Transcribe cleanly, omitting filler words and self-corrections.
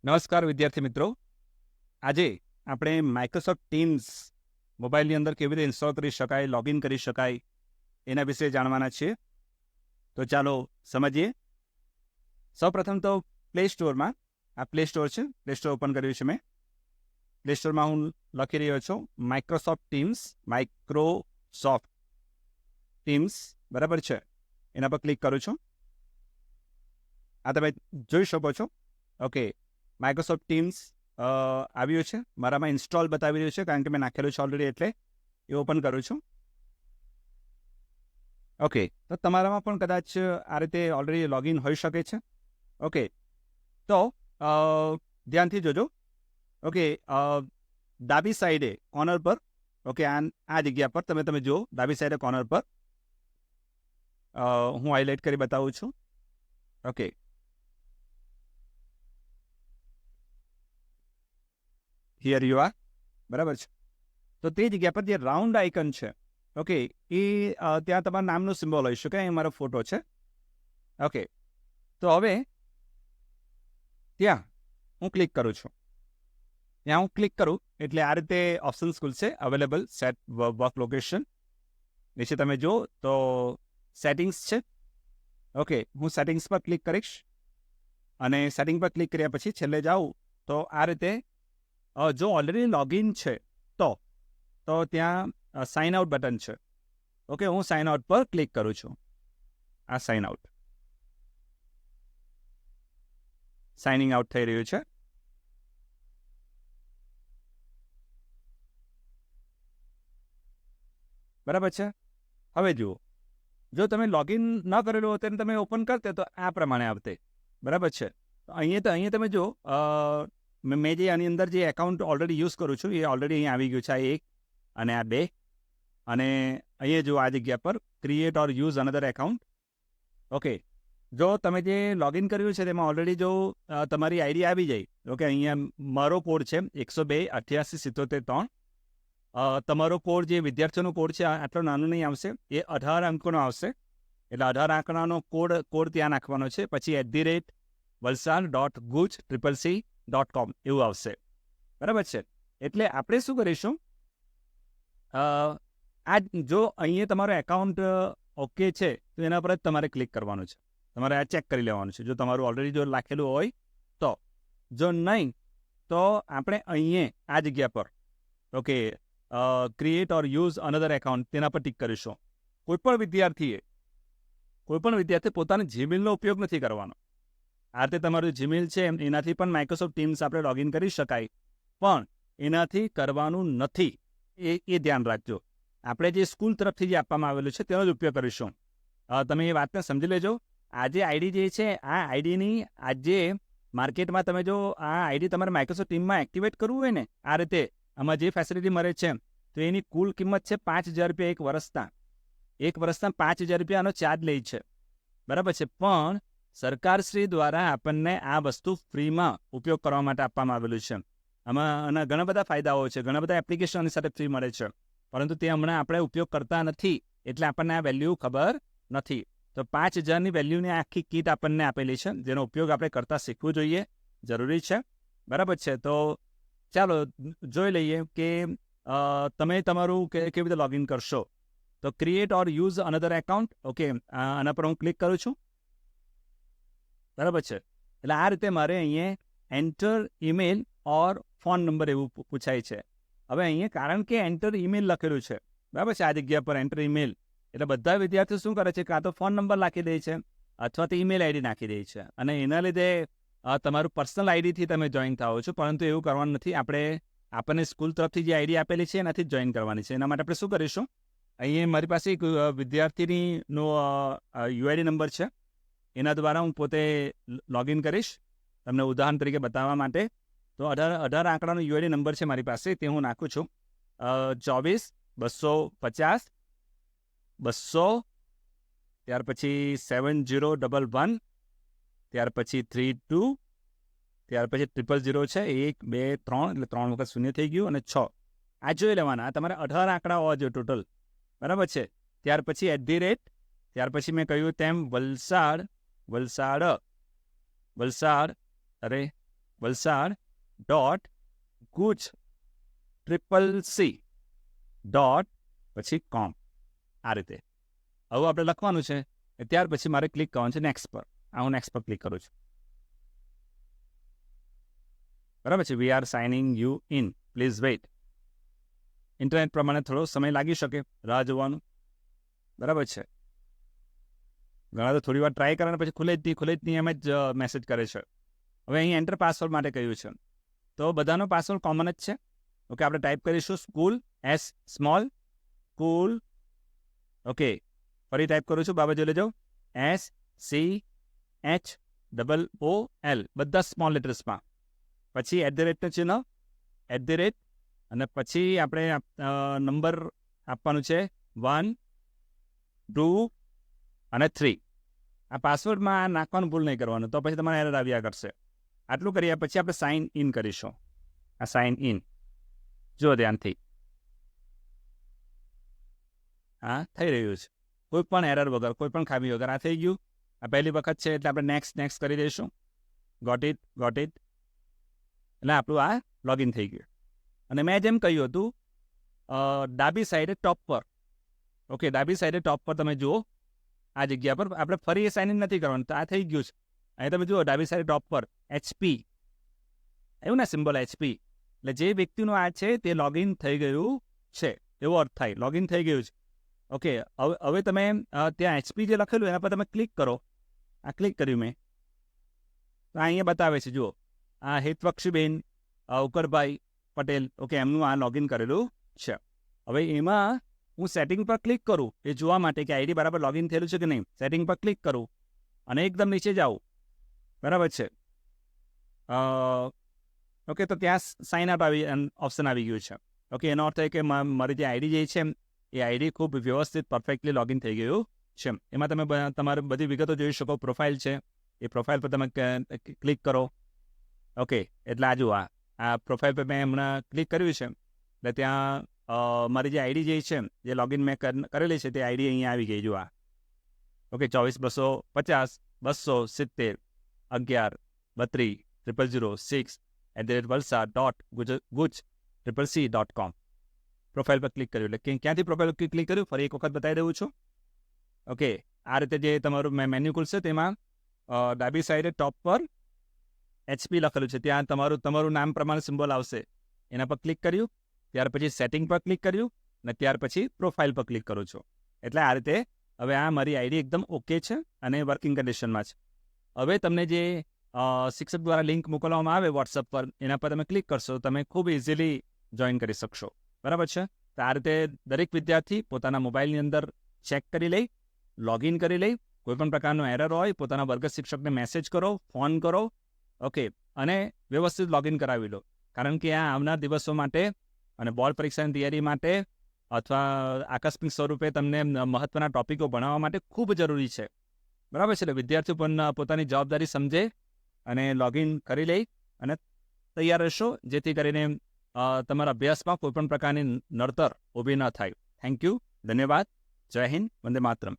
નમસ્કાર વિદ્યાર્થી મિત્રો. આજે આપણે માઇક્રોસોફ્ટ ટીમ્સ મોબાઈલની અંદર કેવી રીતે ઇન્સ્ટોલ કરી શકાય, લોગિન કરી શકાય એના વિશે જાણવાના છીએ. તો ચાલો સમજીએ. સૌપ્રથમ તો પ્લે સ્ટોરમાં, આ પ્લે સ્ટોર છે, પ્લે સ્ટોર ઓપન કર્યું છે મેં. પ્લે સ્ટોરમાં હું લખી રહ્યો છું માઇક્રોસોફ્ટ ટીમ્સ, બરાબર છે, એના પર ક્લિક કરું છું. આ તમે જોઈ શકો છો. ઓકે, માઇક્રોસોફ્ટ ટીમ્સ આવ્યું છે, મારામાં ઇન્સ્ટોલ બતાવી રહ્યું છે કારણ કે મેં નાખેલું છે ઓલરેડી, એટલે એ ઓપન કરું છું. ઓકે, તો તમારામાં પણ કદાચ આ રીતે ઓલરેડી લોગિન હોઈ શકે છે. ઓકે, તો ધ્યાનથી જોજો. ઓકે, ડાબી સાઈડે કોર્નર પર, ઓકે, આ જગ્યા પર તમે જુઓ, ડાબી સાઈડે કોર્નર પર હું હાઇલાઇટ કરી બતાવું છું. ઓકે, હિયર યુ આર, બરાબર છે. તો તે જગ્યા પર જે રાઉન્ડ આઇકન છે, ઓકે, એ ત્યાં તમારા નામનું સિમ્બોલ હોઈ શકે, અહીં મારો ફોટો છે. ઓકે, તો હવે ત્યાં હું ક્લિક કરું છું. ત્યાં હું ક્લિક કરું એટલે આ રીતે ઓપ્શન્સ ખુલશે. અવેલેબલ સેટ વર્ક લોકેશન, નીચે તમે જુઓ તો સેટિંગ્સ છે. ઓકે, હું સેટિંગ્સ પર ક્લિક કરીશ અને સેટિંગ પર ક્લિક કર્યા પછી છેલ્લે જાઉં તો આ રીતે જો ઓલરેડી લોગિન છે તો ત્યાં સાઇન આઉટ બટન છે. ઓકે, હું સાઇન આઉટ પર ક્લિક કરું છું. આ સાઇન આઉટ, સાઇનિંગ આઉટ થઈ રહ્યું છે. બરાબર છે. હવે જુઓ, જો તમે લોગિન ન કરેલું હોત તેને તમે ઓપન કરતે તો આ પ્રમાણે આવતે. બરાબર છે. અહીંયા તમે જુઓ, મેં જે આની અંદર જે એકાઉન્ટ ઓલરેડી યુઝ કરું છું એ ઓલરેડી અહીં આવી ગયું છે. આ 1 અને આ 2, અને અહીંયા જો આ જગ્યા પર ક્રિએટ ઓર યુઝ અનધર એકાઉન્ટ. ઓકે, જો તમે જે લોગિન કર્યું છે તેમાં ઓલરેડી જો તમારી આઈડી આવી જાય, ઓકે, અહીંયા મારો કોડ છે 102-88-77-3. તમારો કોડ જે વિદ્યાર્થીઓનો કોડ છે આટલો નાનો નહીં આવશે, એ 18 અંકોનો આવશે. એટલે 18 આંકડાનો કોડ ત્યાં નાખવાનો છે. પછી @valsad.guj.cc.com એવું આવશે. બરાબર છે. એટલે આપણે શું કરીશું, આ જો અહીંયા તમારો એકાઉન્ટ ઓકે છે તો એના પર જ તમારે ક્લિક કરવાનું છે. તમારે આ ચેક કરી લેવાનું છે જો તમારું ઓલરેડી જો લખેલું હોય તો. જો નહીં તો આપણે અહીંયા આ જગ્યા પર, ઓકે, ક્રિએટ ઓર યુઝ અનધર એકાઉન્ટ, તેના પર ટિક કરીશું. કોઈપણ વિદ્યાર્થી પોતાના જીમેલનો ઉપયોગ નથી કરવાનો. આ રીતે તમારું જીમેલ છે એનાથી પણ માઇક્રોસોફ્ટ ટીમ્સ આપણે લોગિન કરી શકાય, પણ એનાથી કરવાનું નથી, એ ધ્યાન રાખજો. આપણે જે સ્કૂલ તરફથી જે આપવામાં આવેલું છે તેનો જ ઉપયોગ કરીશું. તમે એ વાતને સમજી લેજો. આ જે આઈડી જે છે, આ આઈડીની આજે માર્કેટમાં તમે જો આ આઈડી તમારે માઇક્રોસોફ્ટ ટીમમાં એક્ટિવેટ કરવું હોય ને, આ રીતે આમાં જે ફેસિલિટી મળે છે તો એની કુલ કિંમત છે 5,000 રૂપિયા એક વર્ષના. 5,000 રૂપિયાનો ચાર્જ લે છે. બરાબર છે. પણ સરકારશ્રી દ્વારા આપણને આ વસ્તુ ફ્રીમાં ઉપયોગ કરવા માટે આપવામાં આવેલું છે. આમાં ઘણા બધા ફાયદાઓ છે, ઘણા બધા એપ્લિકેશન સાથે ફ્રી મળે છે, પરંતુ તે હમણાં આપણે ઉપયોગ કરતા નથી એટલે આપણને આ વેલ્યુ ખબર નથી. તો 5,000ની વેલ્યુની આખી કીટ આપણને આપેલી છે, જેનો ઉપયોગ આપણે કરતા શીખવું જોઈએ, જરૂરી છે. બરાબર છે. તો ચાલો જોઈ લઈએ કે તમે તમારું કેવી રીતે લોગિન કરશો. તો ક્રિએટ ઓર યુઝ અનધર એકાઉન્ટ, ઓકે, આના પર હું ક્લિક કરું છું. બરાબર છે. એટલે આ રીતે મારે અહીંયા એન્ટર ઈમેલ ઓર ફોન નંબર એવું પૂછાય છે. હવે અહીંયા કારણ કે એન્ટર ઈમેલ લખેલું છે, બરાબર છે, આ જગ્યા પર એન્ટર ઈમેલ, એટલે બધા વિદ્યાર્થીઓ શું કરે છે, કાં તો ફોન નંબર નાખી દે છે અથવા તો ઈમેલ આઈડી નાખી દે છે, અને એના લીધે તમારું પર્સનલ આઈડીથી તમે જોઈન થાઓ છો. પરંતુ એવું કરવાનું નથી. આપણને સ્કૂલ તરફથી જે આઈડી આપેલી છે એનાથી જ જોઈન કરવાની છે. એના માટે આપણે શું કરીશું, અહીંયા મારી પાસે એક વિદ્યાર્થીનો યુઆઈડી નંબર છે, એના દ્વારા હું પોતે લોગિન કરીશ તમને ઉદાહરણ તરીકે બતાવવા માટે. તો 18 આંકડાનો યુઆઈડી નંબર છે મારી પાસે, તે હું નાખું છું. 24-250-200, ત્યાર પછી 7011, ત્યાર પછી 32, ત્યાર પછી 000 છે, 1 2 3, એટલે 3 વખત શૂન્ય થઈ ગયું, અને 6. આ જોઈ લેવાના. તમારે 18 આંકડા હોવા જોઈએ ટોટલ. બરાબર છે. ત્યાર પછી @ ત્યાર પછી મેં કહ્યું તેમ વલસાડ, અરે valsad.guj.com આ રીતે. હવે આપણે લખવાનું છે, ત્યાર પછી મારે ક્લિક કરવાનું છે નેક્સ્ટ પર. હું નેક્સ્ટ પર ક્લિક કરું છું. બરાબર છે. We are signing you in, please wait. Internet પ્રમાણે થોડો સમય લાગી શકે, રાહ જોવાનું. બરાબર છે. ઘણા તો થોડી વાર ટ્રાય કરવાના પછી ખુલે જ નહીં એમ જ મેસેજ કરે છે. હવે અહીં એન્ટર પાસવર્ડ માટે કહ્યું છે, તો બધાનો પાસવર્ડ કોમન જ છે. ઓકે, આપણે ટાઈપ કરીશું school, S small, school. Okay, ફરી ટાઈપ કરું છું, બાબા જોઈ લેજો. SCHOOL, બધા સ્મોલ લેટર્સમાં. પછી @ ચિહ્ન, @ અને પછી આપણે નંબર આપવાનું છે 1, 2 અને 3. આ પાસવર્ડમાં નાખવાનું ભૂલ નહીં કરવાનું, તો પછી તમારે એરર આવ્યા કરશે. આટલું કર્યા પછી આપણે સાઇન ઇન કરીશું. આ સાઇન ઇન જો ધ્યાનથી, હા થઈ રહ્યું છે, કોઈ પણ એરર વગર, કોઈ પણ ખામી વગર. આ થઈ ગયું. આ પહેલી વખત છે એટલે આપણે નેક્સ્ટ કરી દઈશું. Got it. એટલે આપણું આ લોગિન થઈ ગયું. અને મેં જેમ કહ્યું હતું, ડાબી સાઈડે ટોપ પર, ઓકે, ડાબી સાઈડે ટોપ પર તમે જુઓ, આ જગ્યા પર આપણે ફરી સાઇન ઇન નથી કરવાનું. તો આ થઈ ગયું છે. અહીં તમે જુઓ ડાબી સાઈડે ટોપ પર HP આવ્યું ને, સિમ્બોલ HP. એટલે જે વ્યક્તિનું આ છે તે લોગિન થઈ ગયું છે એવો અર્થ થાય. લોગિન થઈ ગયું છે. ઓકે, હવે તમે ત્યાં HP જે લખેલું એના પર તમે ક્લિક કરો. આ ક્લિક કર્યું મેં, તો અહીંયા બતાવે છે, જુઓ, આ હેતવક્ષીબેન ઉકરભાઈ પટેલ, ઓકે, એમનું આ લોગિન કરેલું છે. હવે એમાં હું સેટિંગ પર ક્લિક કરું એ જોવા માટે કે આઈડી બરાબર લોગિન થયેલું છે કે નહીં. સેટિંગ પર ક્લિક કરું અને એકદમ નીચે જાઉં. બરાબર છે. ઓકે, તો ત્યાં સાઇન અપ ઓપ્શન આવી ગયું છે. ઓકે, એનો અર્થ એ કે મારી જે આઈડી જે છે એ આઈડી ખૂબ વ્યવસ્થિત પરફેક્ટલી લોગિન થઈ ગયું છે. એમાં તમે તમારી બધી વિગતો જોઈ શકો. પ્રોફાઇલ છે, એ પ્રોફાઇલ પર તમે ક્લિક કરો. ઓકે, એટલે આ જુઓ, આ પ્રોફાઇલ પર મેં હમણાં ક્લિક કર્યું છે એટલે ત્યાં મારી જે આઈડી જે છે, જે લોગિન મેં કરેલી છે, તે આઈડી અહીંયા આવી ગઈ. જુઓ, ઓકે, 24/250/11/000/6@valsad.guj.com પ્રોફાઇલ પર ક્લિક કર્યું. એટલે ક્યાંથી પ્રોફાઇલ પર ક્લિક કર્યું ફરી એક વખત બતાવી દઉં છું. ઓકે, આ રીતે જે તમારું મેન્યુ ખુલશે તેમાં ડાબી સાઈડે ટોપ પર HP લખેલું છે, ત્યાં તમારું નામ પ્રમાણે સિમ્બોલ આવશે. એના પર ક્લિક કર્યું, ત્યાર પછી સેટિંગ પર ક્લિક કર્યું અને ત્યાર પછી પ્રોફાઇલ પર ક્લિક કરું છું. એટલે આ રીતે હવે આ મારી આઈડી એકદમ ઓકે છે અને વર્કિંગ કન્ડિશનમાં છે. હવે તમને જે શિક્ષક દ્વારા લિંક મોકલવામાં આવે વોટ્સઅપ પર, એના પર તમે ક્લિક કરશો, તમે ખૂબ ઇઝીલી જોઈન કરી શકશો. બરાબર છે. તો આ રીતે દરેક વિદ્યાર્થી પોતાના મોબાઈલની અંદર ચેક કરી લઈ, લોગિન કરી લઈ. કોઈપણ પ્રકારનો એરર હોય, પોતાના વર્ગ શિક્ષકને મેસેજ કરો, ફોન કરો, ઓકે, અને વ્યવસ્થિત લોગિન કરાવી લો. કારણ કે આ આવનાર દિવસો માટે અને બોર્ડ પરીક્ષાની તૈયારી માટે અથવા આકસ્મિક સ્વરૂપે તમને મહત્વના ટોપિકો ભણાવવા માટે ખૂબ જરૂરી છે. બરાબર છે. એટલે વિદ્યાર્થીઓ પણ પોતાની જવાબદારી સમજે અને લોગિન કરી લે અને તૈયાર રહેશો, જેથી કરીને તમારા અભ્યાસમાં કોઈપણ પ્રકારની નડતર ઊભી ન થાય. થેન્ક યુ, ધન્યવાદ, જય હિન્દ, વંદે માતરમ.